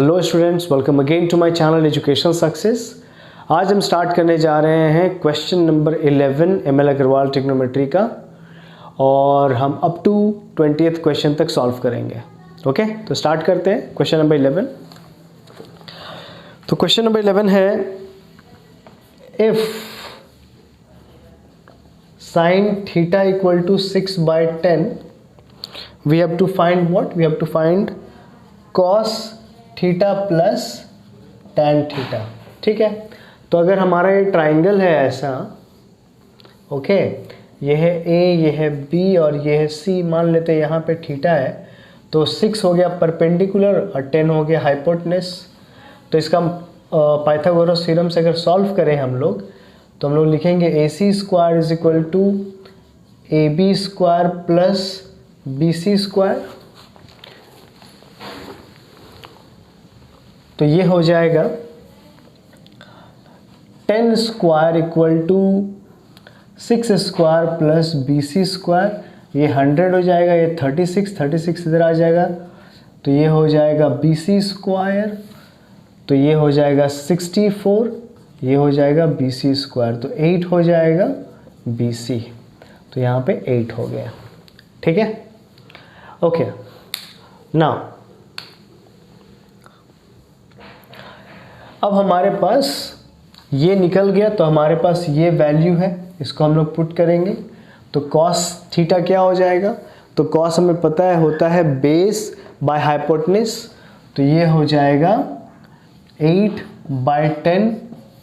Hello students, welcome again to my channel educational success. आज हम start करने जा रहे हैं question number 11 M L Agarwal trigonometry का, और हम अप टू 20th क्वेश्चन तक सॉल्व करेंगे। ओके, तो स्टार्ट करते हैं क्वेश्चन नंबर 11। तो क्वेश्चन नंबर 11 है, if sin theta equal to 6/10 we have to find what? We have to find cos theta plus tan theta. ठीक है, तो अगर हमारा ये ट्राइंगल है ऐसा, ओके, ये है A, ये है B और ये है C, मान लेते हैं यहाँ पे थीटा है, तो 6 हो गया परपेंडिकुलर और 10 हो गया हाइपोटेनस। तो इसका पाइथागोरस थ्योरम से अगर सॉल्व करें हम लोग, तो हम लोग लिखेंगे AC square is equal to AB square plus BC square. तो ये हो जाएगा 10 square equal to 6 square plus BC square. ये 100 हो जाएगा, ये 36 इधर आ जाएगा, तो ये हो जाएगा BC स्क्वायर। तो ये हो जाएगा 64, ये हो जाएगा BC स्क्वायर, तो 8 हो जाएगा BC। तो यहाँ पे 8 हो गया। ठीक है, ओके। नाउ अब हमारे पास ये निकल गया, तो हमारे पास ये वैल्यू है, इसको हम लोग पुट करेंगे। तो cos थीटा क्या हो जाएगा? तो cos हमें पता है होता है बेस बाय हाइपोटेनस, तो ये हो जाएगा 8/10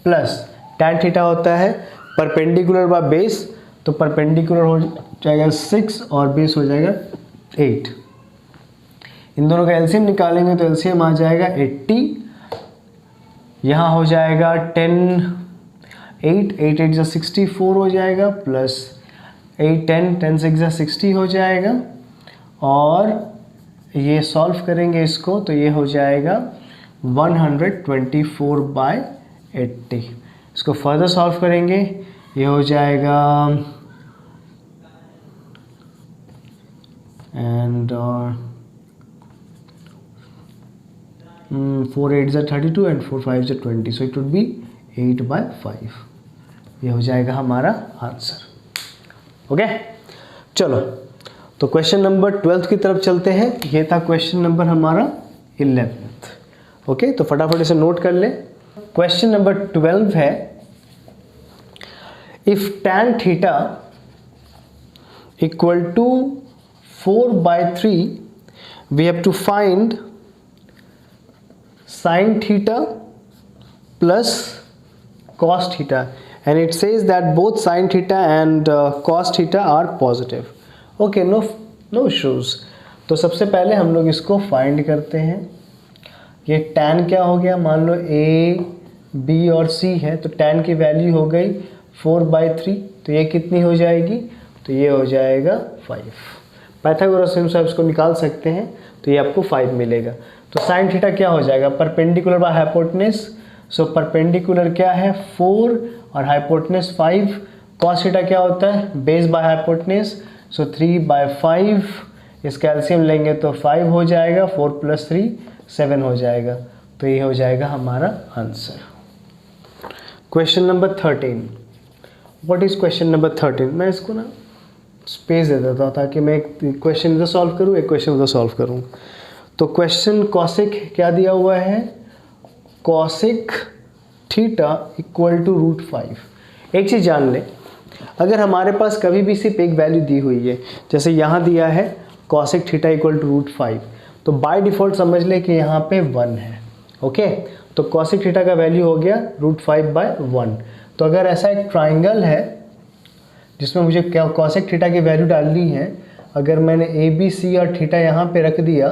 प्लस tan थीटा होता है परपेंडिकुलर बाय बेस, तो परपेंडिकुलर हो जाएगा 6 और बेस हो जाएगा 8। इन दोनों का एलसीएम निकालेंगे तो एलसीएम आ जाएगा 80। यहाँ हो जाएगा 8 जा 64 हो जाएगा, प्लस 8 10 6 जा 60 हो जाएगा, और ये सॉल्व करेंगे इसको, तो ये हो जाएगा 124/80। इसको फर्दर सॉल्व करेंगे, ये हो जाएगा एंड 4 8 जा 32 एंड 4 5 जा 20, सो इट वुड बी 8/5। ये हो जाएगा हमारा आंसर। ओके, चलो तो क्वेश्चन नंबर 12 की तरफ चलते हैं। ये था क्वेश्चन नंबर हमारा 11th। ओके, तो फटाफट इसे नोट कर ले। क्वेश्चन नंबर 12 है, if tan theta equal to 4/3 we have to find sin theta plus cos theta, and it says that both sin theta and cos theta are positive. Okay, no issues। तो सबसे पहले हम लोग इसको find करते हैं। ये tan क्या हो गया? मान लो A, B और C है, तो tan की वैल्यू हो गई 4/3, तो ये कितनी हो जाएगी? तो ये हो जाएगा 5। पाइथागोरस थ्योरम से आप इसको निकाल सकते हैं, तो ये आपको 5 मिलेगा। तो साइन थीटा क्या हो जाएगा? Perpendicular by hypotenuse, so perpendicular क्या है 4 और हाइपोटेनस 5। कॉस थीटा क्या होता है? बेस बाय हाइपोटेनस, सो 3/5। इसका एलसीएम लेंगे तो 5 हो जाएगा, 4 + 3 7 हो जाएगा। तो ये हो जाएगा हमारा answer. Question number 13। What is question number 13? मैं इसको ना स्पेस दे देता हूँ ताकि मैं एक क्वेश्चन इधर सॉल्व करूँ, एक क्वेश्चन उधर सॉल्व करूँ। तो क्वेश्चन कॉसिक क्या दिया हुआ है? Cosec theta equal to √5। एक चीज़ जान ले, अगर हमारे पास कभी भी सिर्फ एक वैल्यू दी हुई है, जैसे यहाँ दिया है कॉसिक थीटा इक्वल टू √5, तो बाय डिफ़ॉल्ट समझ ले कि यहाँ पे 1 है। ओके, तो कॉसिक थीटा का वैल्यू हो गया √5/1। तो अगर ऐसा एक ट्राइंगल है जिसमें मुझे कॉसिक थीटा की वैल्यू डालनी है, अगर मैंने ABC और थीटा यहाँ पे रख दिया,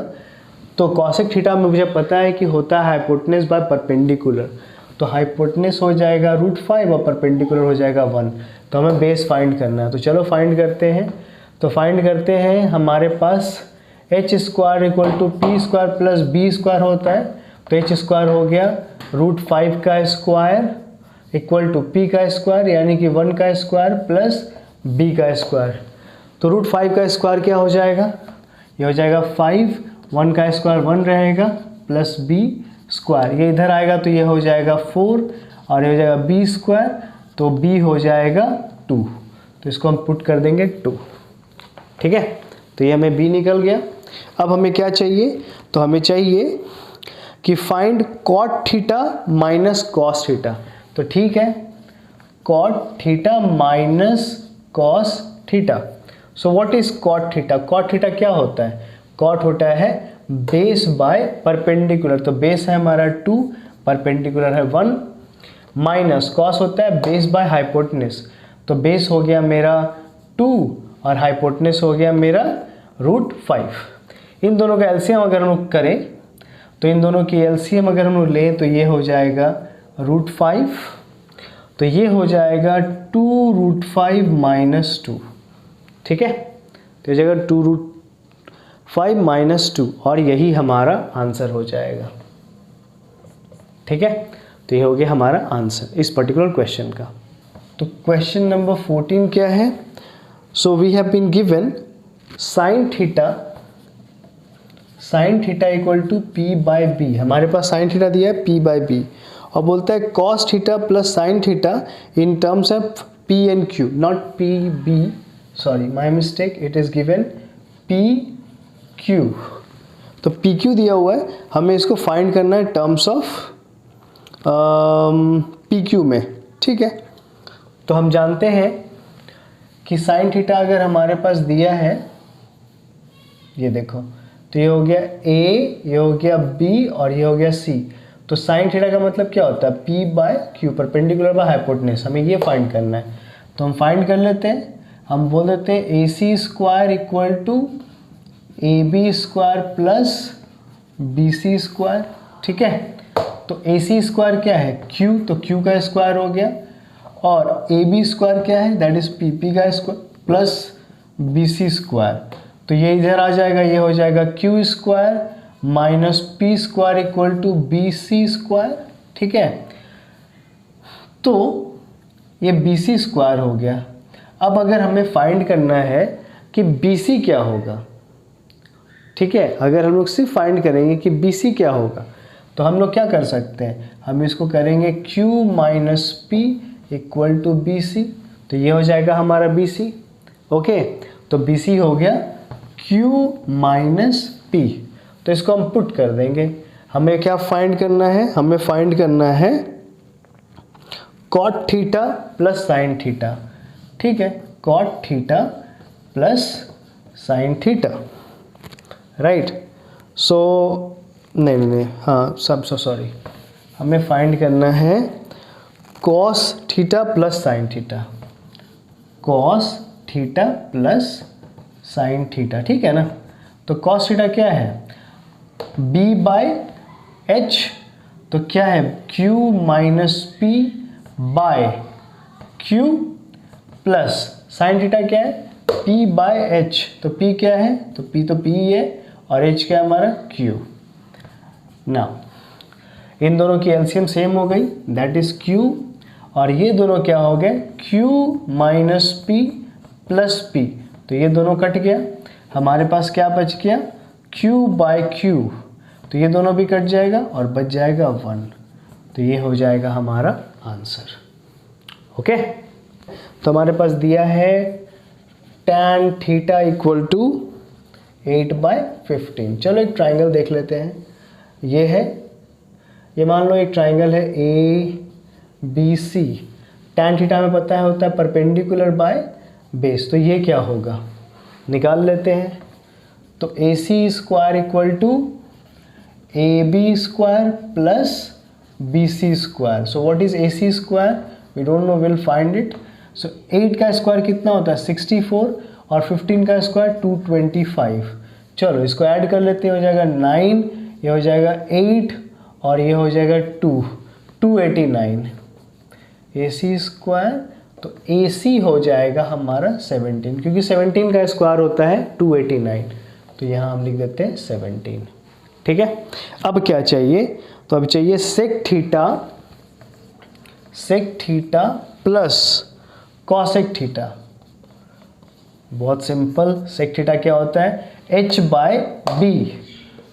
तो कॉसिक थीटा में मुझे पता है कि होता है हाइपोटेनस बाय परपेंडिकुलर, तो हाइपोटेनस हो जाएगा √5 और परपेंडिकुलर हो जाएगा 1। तो हमें बेस फाइंड करना है, तो चलो फाइंड करते हैं। तो फाइंड करते हैं, हमारे पास h square equal to P square plus B square होता है, तो h स्क्वायर हो गया √5 का स्क्वायर इक्वल टू P का स्क्वायर, यानी कि 1 का स्क्वायर प्लस B का स्क्वायर। तो √5 का स्क्वायर क्या हो जाएगा? ये हो जाएगा 5, 1 का स्क्वायर 1 रहेगा, प्लस B स्क्वायर, ये इधर आएगा तो ये हो जाएगा 4 और ये हो जाएगा b स्क्वायर, तो b हो जाएगा 2, तो इसको हम पुट कर देंगे 2। ठीक है, तो ये हमें b निकल गया। अब हमें क्या चाहिए, तो हमें चाहिए कि find cot theta minus cos theta. तो ठीक है, cot theta minus cos theta. So what is cot theta? Cot theta क्या होता है? कॉट होता है बेस बाय परपेंडिकुलर, तो बेस है हमारा 2, परपेंडिकुलर है 1, माइनस कॉस होता है बेस बाय हाइपोटेनस, तो बेस हो गया मेरा 2 और हाइपोटेनस हो गया मेरा √5। इन दोनों का एलसीएम अगर हम लोग करें, तो इन दोनों की एलसीएम अगर हम लोग लें तो ये हो जाएगा √5, तो ये हो जाएगा 2√5 माइनस 2। ठीक है, तो ये जगह 2√5 माइनस 2 और यही हमारा आंसर हो जाएगा। ठीक है, तो ये हो गया हमारा आंसर इस पर्टिकुलर क्वेश्चन का। तो क्वेश्चन नंबर 14 क्या है? So we have been given sine theta equal to p/b। हमारे पास साइन थीटा दिया है p/b और बोलता है cos theta plus sine theta in terms of p and q, not pb, sorry my mistake, it is given pq। तो pq दिया हुआ है, हमें इसको फाइंड करना है टर्म्स ऑफ pq में। ठीक है, तो हम जानते हैं कि साइन थीटा अगर हमारे पास दिया है, ये देखो, तो ये हो गया a, ये हो गया b और ये हो गया c। तो साइन थीटा का मतलब क्या होता है? p/q, परपेंडिकुलर बाय हाइपोटेनस, हमें ये फाइंड करना है। तो हम फाइंड कर लेते हैं, हम बोल देते हैं ac square equal to ab square plus bc square. ठीक है, तो ac स्क्वायर क्या है? q, तो q का स्क्वायर हो गया, और ab स्क्वायर क्या है? दैट इज pp का स्क्वायर प्लस bc स्क्वायर, तो ये इधर आ जाएगा, ये हो जाएगा q square minus p square equal to bc square. ठीक है, तो ये bc स्क्वायर हो गया। अब अगर हमें फाइंड करना है कि bc क्या होगा, ठीक है, अगर हम लोग सिर्फ फाइंड करेंगे कि bc क्या होगा, तो हम लोग क्या कर सकते हैं, हम इसको करेंगे q minus p equal to bc, तो ये हो जाएगा हमारा bc। ओके, तो bc हो गया q माइनस p, तो इसको हम पुट कर देंगे। हमें क्या फाइंड करना है? हमें फाइंड करना है cot theta plus sine theta. ठीक है, cot theta plus sine theta, right. So नहीं, हाँ सब सॉरी, हमें फाइंड करना है cos theta plus sine theta, cos theta plus sine theta. ठीक है ना, तो कॉस थीटा क्या है? b/h, तो क्या है? q minus p by q plus sine theta क्या है? p/h, तो p क्या है? तो p है और h क्या है हमारा? q। नाउ इन दोनों की एलसीएम सेम हो गई, दैट इज q, और ये दोनों क्या हो गए? q minus p plus p, तो ये दोनों कट गया, हमारे पास क्या बच गया? q/q, तो ये दोनों भी कट जाएगा और बच जाएगा 1, तो ये हो जाएगा हमारा आंसर। ओके, तो हमारे पास दिया है tan थीटा इक्वल टू 8/15। चलो एक ट्राइंगल देख लेते हैं। ये है, ये मान लो एक ट्राइंगल है ABC, tan थीटा में पता है होता है परपेंडिकुलर बाय बेस, तो ये क्या होगा निकाल लेते हैं। तो AC square equal to AB square plus BC square. So what is AC square? We don't know, will find it. So 8 का स्क्वायर कितना होता है? 64, और 15 का स्क्वायर 225। चलो इसको ऐड कर लेते हैं, हो जाएगा 9, ये हो जाएगा 8 और ये हो जाएगा 289 AC स्क्वायर। तो AC हो जाएगा हमारा 17, क्योंकि 17 का स्क्वायर होता है 289, तो यहाँ हम लिख देते हैं 17। ठीक है, अब क्या चाहिए? तो अब चाहिए sec theta plus cosec theta. बहुत सिंपल, सेक थीटा क्या होता है? h/b,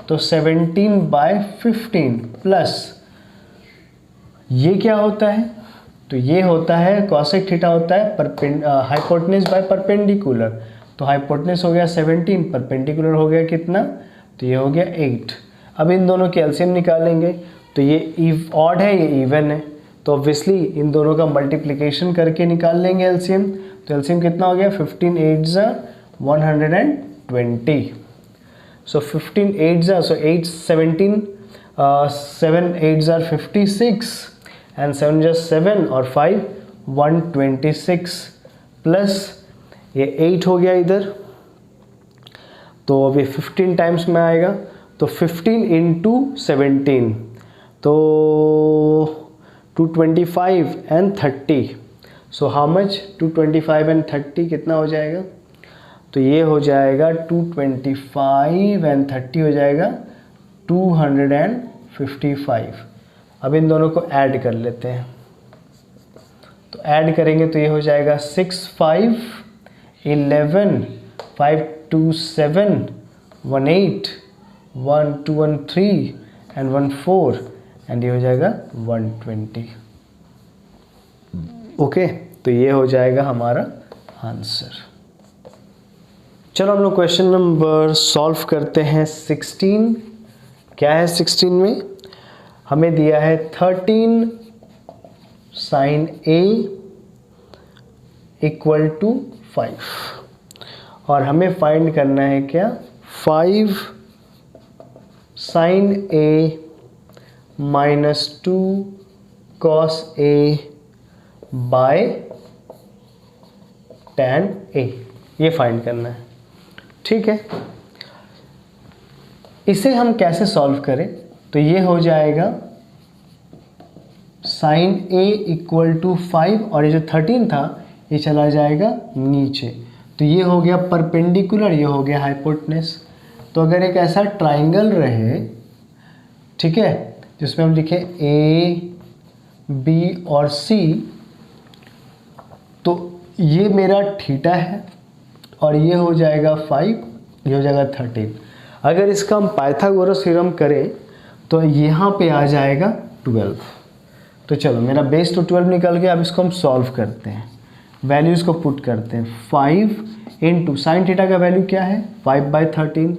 तो 17/15 प्लस ये क्या होता है, तो ये होता है कॉसेक थीटा होता है हाइपोटेनस बाय परपेंडिकुलर। तो हाइपोटेनस हो गया 17, परपेंडिकुलर हो गया कितना, तो ये हो गया 8। अब इन दोनों के एलसीएम निकालेंगे, तो ये ऑड है ये इवन है, तो ऑब्वियसली इन दोनों का मल्टीप्लिकेशन करके निकाल लेंगे एलसीएम। तो एलसीएम कितना हो गया, 15 8 120। सो 15 8 सो 8 17 7 8 56 एंड 7 7 और 5 126 प्लस ये 8 हो गया इधर, तो अभी 15 टाइम्स में आएगा, तो 15 इंटू 17 तो 225 and 30। So how much, 225 and 30 कितना हो जाएगा, तो ये हो जाएगा 225 एंड 30 हो जाएगा 255। अब इन दोनों को ऐड कर लेते हैं, तो ऐड करेंगे तो ये हो जाएगा 6 5 11 5 2 7 1 8 1 2 1 3 एंड 1 4 एंड ये हो जाएगा 120। ओके, तो ये हो जाएगा हमारा आंसर। चलो हम लोग क्वेश्चन नंबर सॉल्व करते हैं 16। क्या है 16 में, हमें दिया है 13 sin A इक्वल टू 5 और हमें फाइंड करना है क्या, 5 sin A minus 2 cos A by tan A, ये फाइंड करना है। ठीक है, इसे हम कैसे सॉल्व करें, तो ये हो जाएगा sin A इक्वल टू 5 और ये जो 13 था ये चला जाएगा नीचे, तो ये हो गया परपेंडिकुलर, ये हो गया हाइपोटेनस। तो अगर एक ऐसा ट्राइंगल रहे, ठीक है, जिसमें हम लिखें A B और C, तो ये मेरा थीटा है और ये हो जाएगा 5, ये हो जाएगा 13। अगर इसका हम पाइथागोरस थ्योरम करें तो यहाँ पे आ जाएगा 12। तो चलो मेरा बेस तो 12 निकल गया, अब इसको हम सॉल्व करते हैं, वैल्यूज़ को पुट करते हैं। 5 इंटू साइन थीटा का वैल्यू क्या है 5/13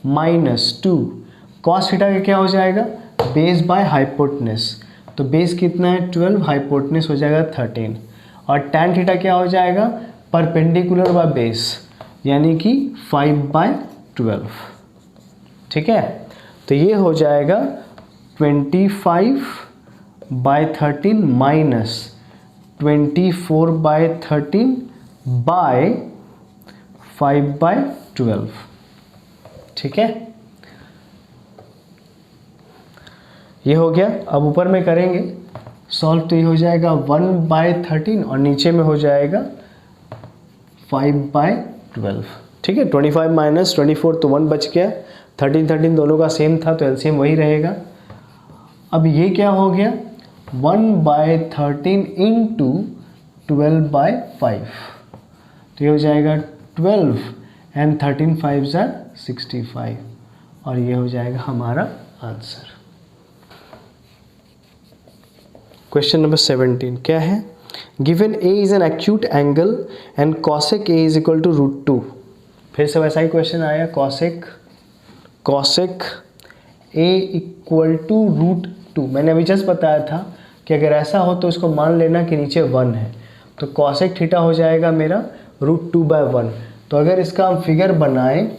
माइनस 2 कॉस थीटा का क्या हो जाएगा बेस बाय हाइपोटेनस, तो बेस कितना है 12, हाइपोटेनस हो जाएगा 13 और टैन थीटा क्या हो जाएगा परपेंडिकुलर बाय बेस यानी कि 5/12। ठीक है, तो ये हो जाएगा 25/13 माइनस 24/13 बाय 5/12। ठीक है, ये हो गया। अब ऊपर में करेंगे सॉल्व, तो ये हो जाएगा 1/13 और नीचे में हो जाएगा 5/12। ठीक है, 25 माइनस 24 तो 1 बच गया, 13 दोनों का सेम था तो एलसीएम वही रहेगा। अब ये क्या हो गया 1/13 इंटू 12/5, तो ये हो जाएगा 12 एंड 13 5 65 और ये हो जाएगा हमारा आंसर। क्वेश्चन नंबर 17 क्या है, given A is an acute angle and cosec A is equal to √2। फिर से वैसा ही क्वेश्चन आया, cosec A इक्वल टू √2। मैंने अभी जस्ट बताया था कि अगर ऐसा हो तो उसको मान लेना कि नीचे 1 है, तो cosec थीटा हो जाएगा मेरा √2/1। तो अगर इसका हम फिगर बनाएं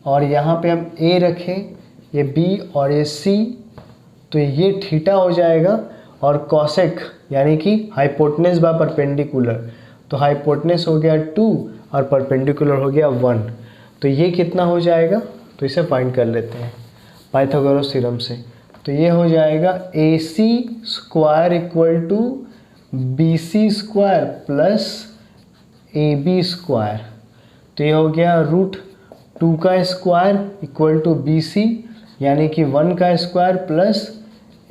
और यहाँ पे हम A रखें, ये B और ये C, तो ये थीटा हो जाएगा और कॉसेक यानी कि हाइपोटेनस बाय परपेंडिकुलर, तो हाइपोटेनस हो गया 2 और परपेंडिकुलर हो गया 1, तो ये कितना हो जाएगा, तो इसे फाइंड कर लेते हैं पाइथागोरस थ्योरम से। तो ये हो जाएगा AC square equal to BC square plus AB square, तो ये हो गया √2 का स्क्वायर इक्वल टू BC यानी कि 1 का स्क्वायर प्लस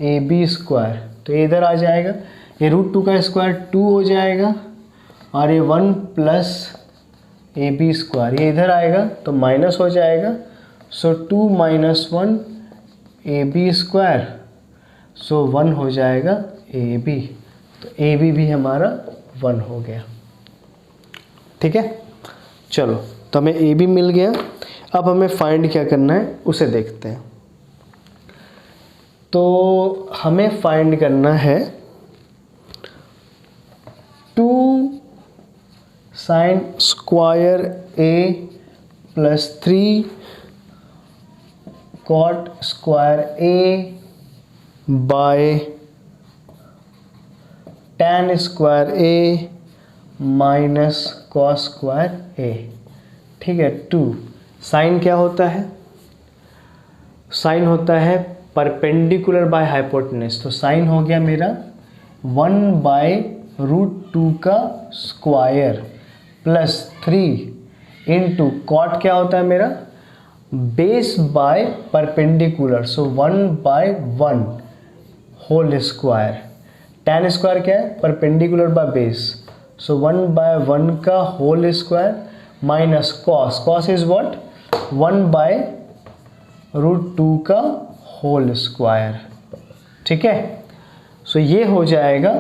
AB स्क्वायर, तो ये इधर आ जाएगा, ये √2 का स्क्वायर 2 हो जाएगा और ये 1 प्लस ए बी स्क्वायर, ये इधर आएगा तो माइनस हो जाएगा, सो 2 माइनस 1 ए बी स्क्वायर, सो 1 हो जाएगा ए बी, तो ए बी भी हमारा 1 हो गया। ठीक है, चलो तो हमें ए बी मिल गया। अब हमें फाइंड क्या करना है उसे देखते हैं। तो हमें फाइंड करना है 2 साइन स्क्वायर ए प्लस 3 कॉट स्क्वायर ए बाय tan स्क्वायर ए माइनस कॉस स्क्वायर ए। ठीक है, 2 साइन क्या होता है, साइन होता है परपेंडिकुलर बाय हाइपोटेनस, तो साइन हो गया मेरा 1/√2 का स्क्वायर प्लस 3 इंटू कॉट क्या होता है मेरा base by perpendicular, so 1/1 whole square. tan square क्या है परपेंडिकुलर बाय बेस, सो 1/1 का whole square minus cos, cos is what 1/√2 का होल स्क्वायर। ठीक है, सो ये हो जाएगा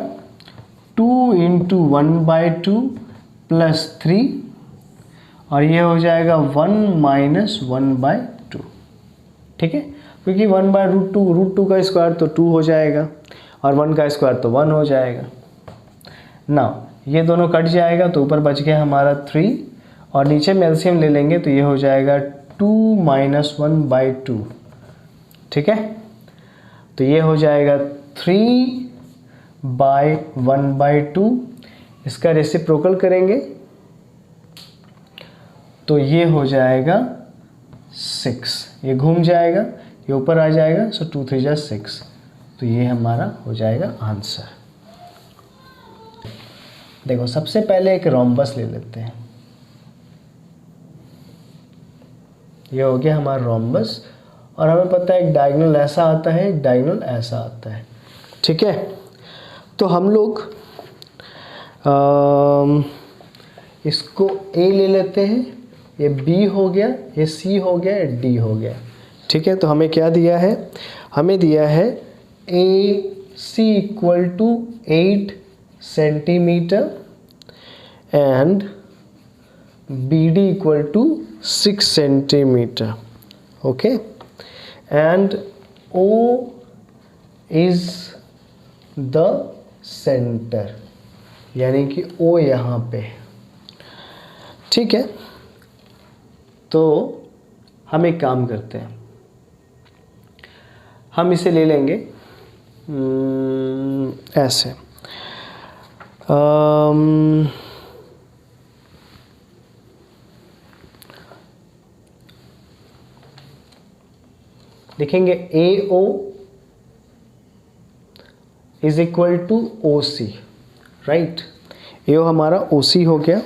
2 इंटू 1/2 प्लस 3 और ये हो जाएगा 1 माइनस 1/2। ठीक है, क्योंकि 1/√2 का स्क्वायर तो 2 हो जाएगा और 1 का स्क्वायर तो 1 हो जाएगा ना, ये दोनों कट जाएगा तो ऊपर बच गया हमारा 3 और नीचे में एलसीएम ले लेंगे तो ये हो जाएगा 2 माइनस 1/2। ठीक है, तो ये हो जाएगा 3/1/2, इसका रेसिप्रोकल करेंगे तो ये हो जाएगा 6, ये घूम जाएगा ये ऊपर आ जाएगा, सो 2 3 जा 6, तो ये हमारा हो जाएगा आंसर। देखो सबसे पहले एक रोम्बस ले लेते हैं, ये हो गया हमारा रोम्बस और हमें पता है एक डायगोनल ऐसा आता है एक डायगोनल ऐसा आता है। ठीक है, तो हम लोग इसको A ले लेते हैं, ये B हो गया, ये C हो गया, ये D हो गया। ठीक है, तो हमें क्या दिया है, हमें दिया है AC equal to 8 centimetre and BD equal to 6 centimetre. Okay, and O is the centre, यानी कि O यहाँ पे। ठीक है, तो हम एक काम करते हैं, हम इसे ले लेंगे ऐसे, लिखेंगे AO is equal to OC, right. AO हमारा OC हो गया,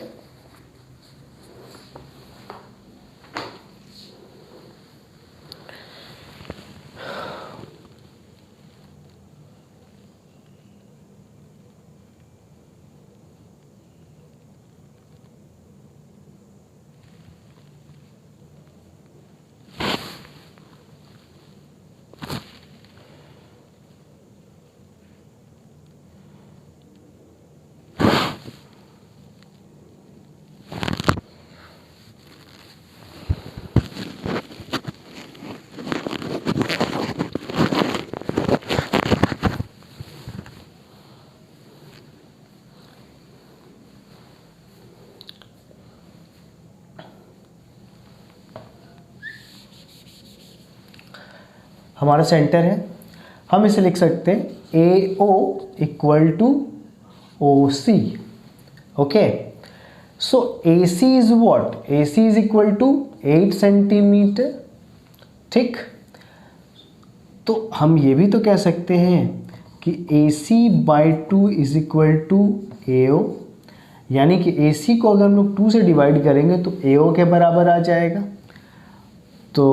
हमारा सेंटर है, हम इसे लिख सकते हैं AO equal to OC। Okay, so AC is what, AC is equal to 8 centimetre. ठीक, तो हम ये भी तो कह सकते हैं कि AC/2 is equal to AO, यानी कि AC को अगर हम लोग 2 से डिवाइड करेंगे तो AO के बराबर आ जाएगा। तो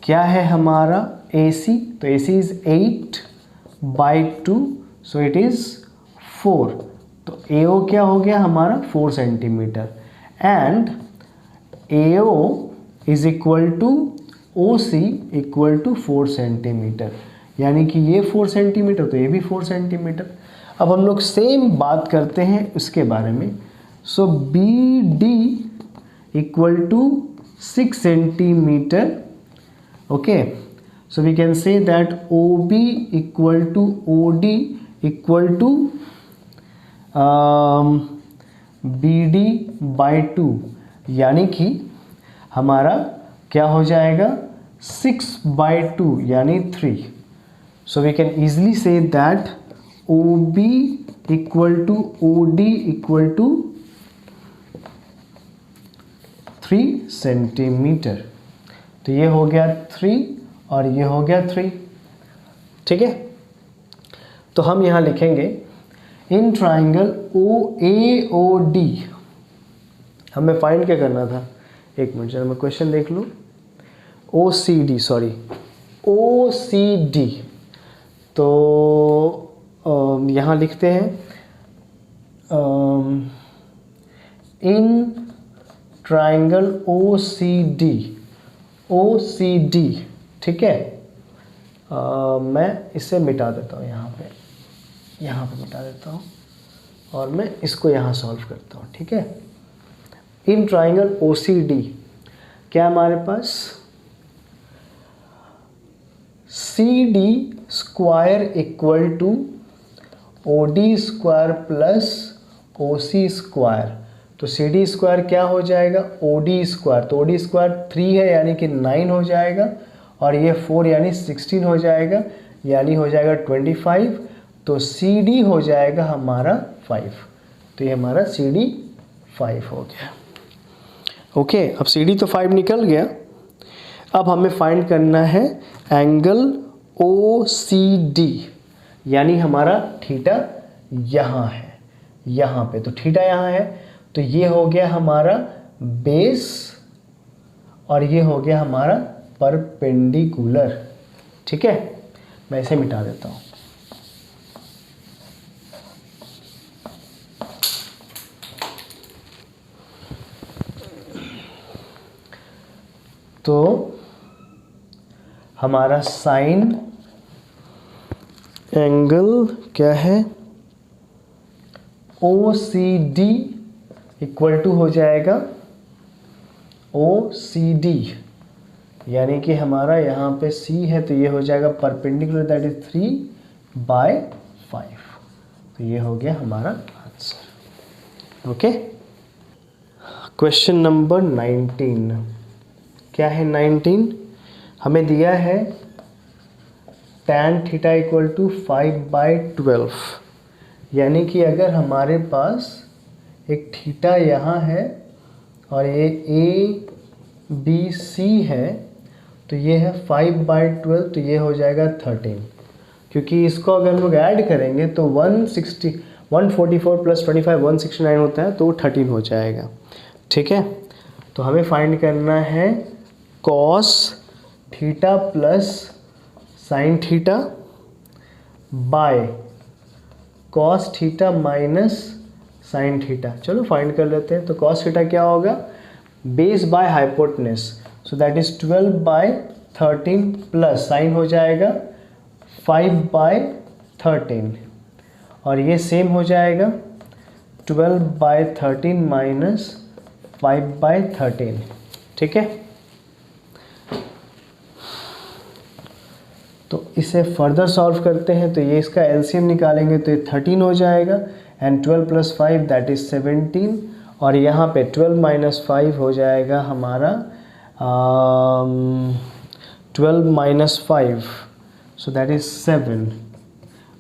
क्या है हमारा AC, तो AC is 8/2, so it is 4, तो AO क्या हो गया हमारा 4 centimetre. And AO is equal to OC equal to 4 centimetre, यानी कि ये 4 सेंटीमीटर तो ये भी 4 सेंटीमीटर। अब हम लोग सेम बात करते हैं उसके बारे में। So BD equal to 6 centimetre. Okay, so we can say that OB equal to OD equal to BD by 2, यानी कि हमारा क्या हो जाएगा 6 by 2 यानी 3। So we can easily say that OB equal to OD equal to 3 centimetre. तो ये हो गया 3 और ये हो गया 3। ठीक है, तो हम यहाँ लिखेंगे इन ट्राइंगल OAOD हमें फाइंड क्या करना था, एक मिनट चलो मैं क्वेश्चन देख लूँ। OCD तो यहाँ लिखते हैं इन ट्राइंगल OCD, ठीक है। मैं इसे मिटा देता हूँ, यहाँ पे मिटा देता हूँ और मैं इसको यहाँ सॉल्व करता हूँ, ठीक है। इन ट्राइंगल OCD क्या हमारे पास CD square equal to OD square plus OC square. तो CD स्क्वायर क्या हो जाएगा OD स्क्वायर, तो OD स्क्वायर 3 है यानी कि 9 हो जाएगा, और ये 4 यानी 16 हो जाएगा, यानी हो जाएगा 25। तो CD हो जाएगा हमारा 5, तो ये हमारा CD 5 हो गया। ओके, अब CD तो 5 निकल गया। अब हमें फाइंड करना है एंगल OCD, यानी हमारा थीटा यहाँ है, यहाँ पे, तो थीटा यहाँ है, तो ये हो गया हमारा बेस और ये हो गया हमारा परपेंडिकुलर। ठीक है, मैं इसे मिटा देता हूँ। तो हमारा साइन एंगल क्या है OCD इक्वल टू हो जाएगा OCD, यानी कि हमारा यहाँ पे C है तो ये हो जाएगा परपेंडिकुलर, दैट इज 3/5। तो ये हो गया हमारा आंसर। ओके, क्वेश्चन नंबर 19 क्या है। 19 हमें दिया है tan थीटा इक्वल टू 5/12, यानी कि अगर हमारे पास एक थीटा यहाँ है और ये ABC है, तो ये है 5/12, तो ये हो जाएगा 13, क्योंकि इसको अगर हम लोग ऐड करेंगे तो 144 प्लस 25 169 होता है, तो 13 हो जाएगा। ठीक है, तो हमें फाइंड करना है cos theta plus sine theta by cos theta minus sine theta. चलो फाइंड कर लेते हैं। तो cos थीटा क्या होगा, base by hypotenuse, so that is 12/13 plus sign हो जाएगा 5/13, और ये सेम हो जाएगा 12/13 माइनस 5/13। ठीक है, तो इसे फर्दर सॉल्व करते हैं। तो ये इसका एलसीएम निकालेंगे तो ये 13 हो जाएगा, एंड 12 प्लस 5 दैट इज 17, और यहाँ पे 12 माइनस 5 हो जाएगा हमारा 12 माइनस 5, सो दैट इज 7,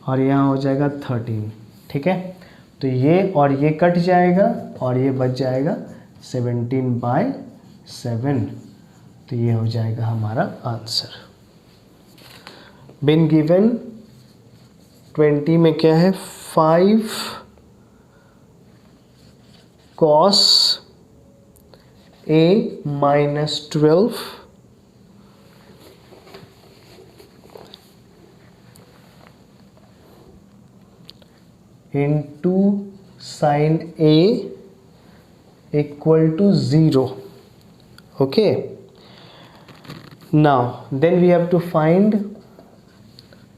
और यहाँ हो जाएगा 13। ठीक है, तो ये और ये कट जाएगा और ये बच जाएगा 17/7, तो ये हो जाएगा हमारा आंसर। बिन गिवन 20 में क्या है 5 cos A minus 12 into sin A equal to 0, Okay, now then we have to find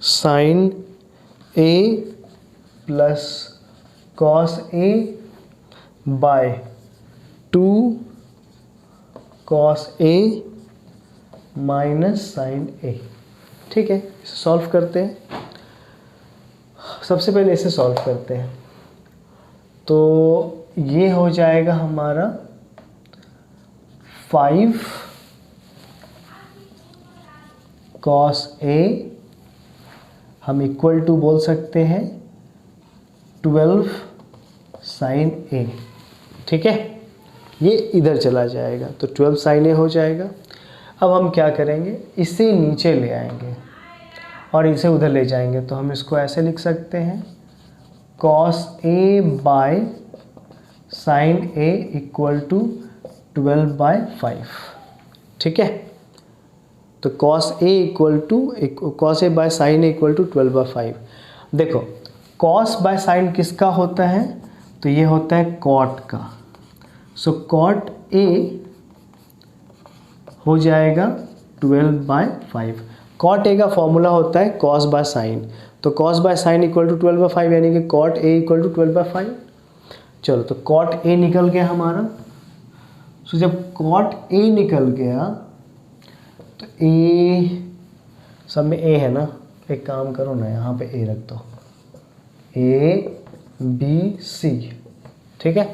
sin A plus cos A by 2 cos A minus sine A. ठीक है, इसे सॉल्व करते हैं। सबसे पहले इसे सॉल्व करते हैं, तो ये हो जाएगा हमारा 5 cos A, हम इक्वल टू बोल सकते हैं 12 sin A। ठीक है, ये इधर चला जाएगा तो 12 sin A हो जाएगा। अब हम क्या करेंगे, इसे नीचे ले आएंगे और इसे उधर ले जाएंगे, तो हम इसको ऐसे लिख सकते हैं cos A by sin A equal to 12/5। ठीक है, तो cos A equal to cos A by sin A equal to 12/5। देखो cos बाय sin किसका होता है, तो ये होता है cot का। सो cot A हो जाएगा 12/5। cot A का फॉर्मूला होता है cos बाय sin, तो cos by sin equal to 12/5, यानी कि cot A इक्वल टू 12/5। चलो, तो cot A निकल गया हमारा। सो जब cot A निकल गया तो A, सब में A है ना, एक काम करो ना, यहाँ पे A रख दो, A B C। ठीक है,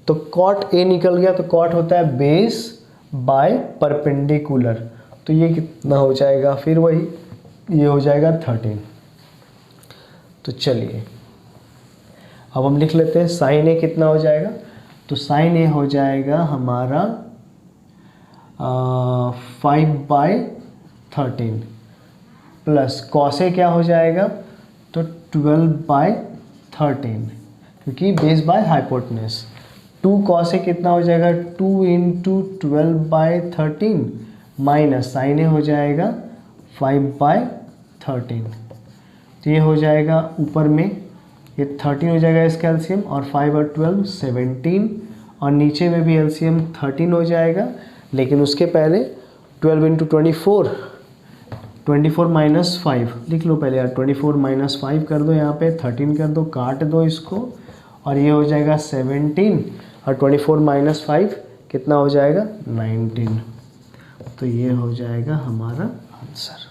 तो cot A निकल गया, तो cot होता है बेस बाय परपेंडिकुलर, तो ये कितना हो जाएगा, फिर वही ये हो जाएगा 13। तो चलिए अब हम लिख लेते हैं sin A कितना हो जाएगा, तो sin A हो जाएगा हमारा 5/13 प्लस cos A क्या हो जाएगा, तो 12/13, क्योंकि base by hypotenuse. 2 cos A कितना हो जाएगा, 2 × 12/13 माइनस sin A हो जाएगा 5/13। तो ये हो जाएगा ऊपर में ये 13 हो जाएगा इसका एलसीएम, और 5 और 12 17, और नीचे में भी एलसीएम 13 हो जाएगा, लेकिन उसके पहले 12 × 24, 24 - 5 लिख लो पहले यार, 24 - 5 कर दो, यहाँ पे 13 कर दो, काट दो इसको, और ये हो जाएगा 17, और 24 - 5 कितना हो जाएगा 19। तो ये हो जाएगा हमारा आंसर।